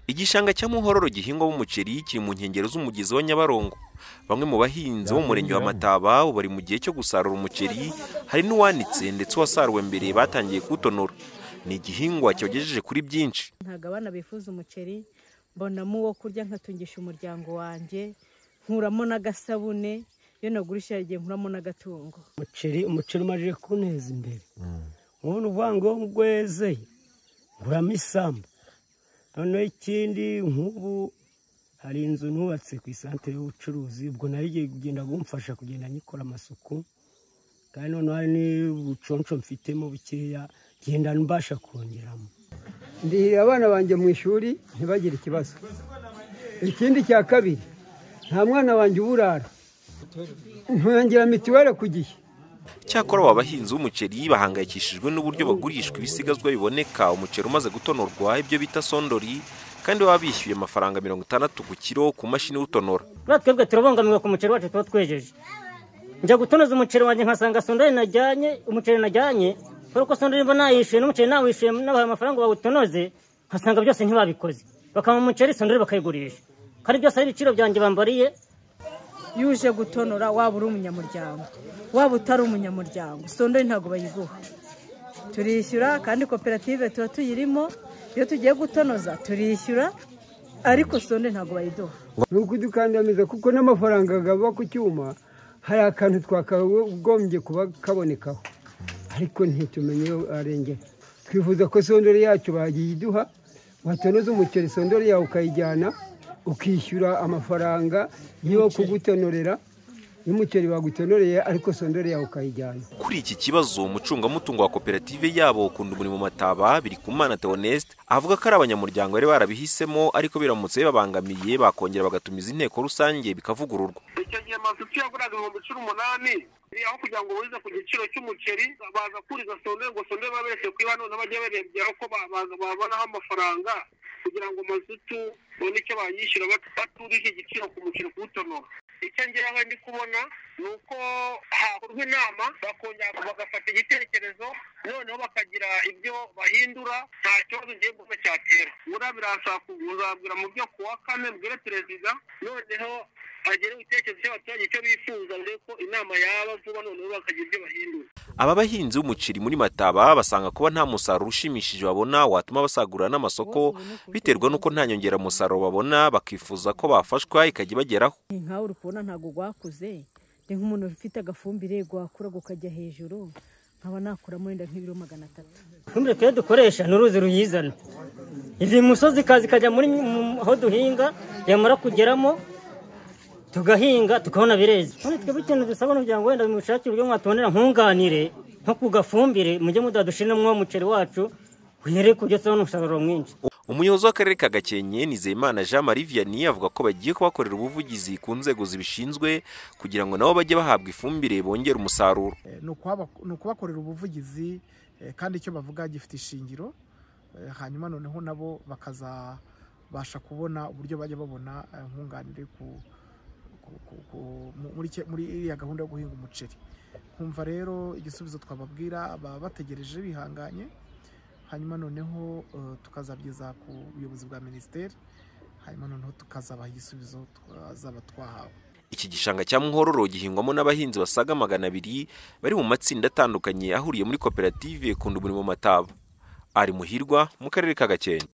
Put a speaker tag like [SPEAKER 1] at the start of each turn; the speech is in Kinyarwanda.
[SPEAKER 1] Igishanga cya Muhororo gihingwamo umuceri kiri mu nkengero z'umugezi wa Nyabarongo. Bamwe mu bahinzi bo mu murenge wa Mataba bari mu gihe cyo gusarura umuceri, hari n'uwanitse ndetse wasaruwe mbere batangiye kuwutonora. Ni igihingwa cyogejeje kuri byinshi.
[SPEAKER 2] Ntago abana bifuza umuceri, mbonamo uwo kurya nkatungisha umuryango wanjye, nkuramo n'agasabune, iyo nagurisha igihe nkuramo n'agatungo.
[SPEAKER 3] Umuceri umaze kuneza imbere. Ubu uvuga ngo ngweze nguramo isambu. Noneho ikindi nk'ubu hari inzu nubatse ku isantere y'ubucuruzi, ubwo nari kugenda gumfasha kugenda nikora amasuku, kandi noneho hari n'ubuconco mfitemo bukeya genda mbasha kongeramo.
[SPEAKER 4] Ndi abana banje mu ishuri ntibagire ikibazo. Ikindi cya kabiri, nta mwana wanje uburara, ntuyangira mituwele ku gihe.
[SPEAKER 1] Cyakora aba bahinzi b'umuceri bahangayikishijwe n'uburyo bagurishwa ibisigazwa biboneka umuceri umaze gutonorwa, ibyo bita sondori, kandi baba bishyuye amafaranga 60 ku kilo ku mashini utonora.
[SPEAKER 5] Twebwe turabangamiwe ku muceri wacu tuba twejeje. Njya gutonoza umuceri wanjye nkasanga sondori najyanye, umuceri najyanye, kuko sondori mba nayishyuye n'umuceri nawishyuye n'abaha amafaranga bawutonoze, nkasanga byose ntibabikoze. Bakama umuceri sondori bakayigurisha. Kandi byose ari ibiciro byanjye bambariye.
[SPEAKER 2] Yuje gutonora waba uri umunyamuryango, waba utari umunyamuryango, sondori ntago bayiguha. Turishyura kandi koperative tuba tuyirimo, iyo tugiye gutonoza turishyura, ariko sondori ntago bayiduha.
[SPEAKER 4] Nuko dukandamiza kuko n'amafaranga gaba ku cyuma hari akantu twakagombye kuba kabonekaho, ariko ntitumenye arengera. Twifuza ko sondori yacu bayiduha, watonoza umuceri sondori yawe ukayijyana ukishyura amafaranga yo kugutonorera y'umuceri bagutonoreye, ariko sondori yawe ukayijyana.
[SPEAKER 1] Kuri iki kibazo umucungamutungo wa koperative yabo ukunda umurimo Mataba Birikumana Theoneste avuga ko ari abanyamuryango bari barabihisemo, ariko biramutse babangamiye bakongera bagatumiza inteko rusange bikavugururwa.
[SPEAKER 6] Icyo gihe amazutu yaguraga 8,000 aho kugira ngo burize ku giciro cy'umuceri baza kuriza sondori ngo sondori babese kwiba none bajye barebye ko babonaho amafaranga kugira ngo mazutu bone icyo bayishyura baturije igiciro ku muceri kuwutonora. Icyo ngira ndi kubona ni uko hakorwa inama bakongera bagafata igitekerezo, noneho bakagira ibyo bahindura, nta kibazo ngiye kuba cyatera. Birasaba kuzabwira mu byo kuwa kane mbwire perezida, noneho agere ibitekerezo cy'abaturage icyo bifuza, ko inama yaba vuba noneho bakagira ibyo bahindura.
[SPEAKER 1] Aba bahinzi b'umuceri muri Mataba basanga kuba nta musaruro ushimishije babona watuma basagurira n'amasoko, biterwa nuko nta nyongera musaruro babona, bakifuza ko bafashwa ikajya bageraho.
[SPEAKER 2] Nkawe uri kubona ntago gwakuze, ni nk'umuntu ufite agafumbire gwakura gukajya hejuru, nkaba nakuramo wenda nk'ibiro 300.
[SPEAKER 5] Ifumbire twe dukoresha n'uruzi ruyizana, izi musozi kazi kajya muri aho duhinga, yamara kugeramo tugahinga tukabona bireze. None twebwe ikintu dusaba n'umuryango wenda bimushakira uburyo mwatubonera nkunganire nko kugafumbire mujye mudadushiramo umuceri wacu uhere kujya tsabona umusaruro mwinshi.
[SPEAKER 1] Umuyobozi w'akarere ka Gakenke Nizeyimana Jean Marie Vianney avuga ko bagiye kubakorera ubuvugizi ku nzego zibishinzwe kugira ngo nabo bajye bahabwa ifumbire bongera umusaruro.
[SPEAKER 7] No kubakorera ubuvugizi kandi icyo bavuga gifite ishingiro, hanyuma noneho nabo bakazabasha kubona uburyo bajya babona nkunganire muri iriya gahunda yo guhinga umuceri. Kumva rero igisubizo twababwira bategereje bihanganye, hanyuma noneho tukazabyiza ku buyobozi bwa ministeri, hanyuma noneho tukazabaha igisubizo twazaba twahawe.
[SPEAKER 1] Iki gishanga cya Muhororo gihingwamo n'abahinzi basaga 200 bari mu matsinda atandukanye ahuriye muri koperative Kunda Umurimo Mataba. Ari Muhirwa mu karere ka Gakenke.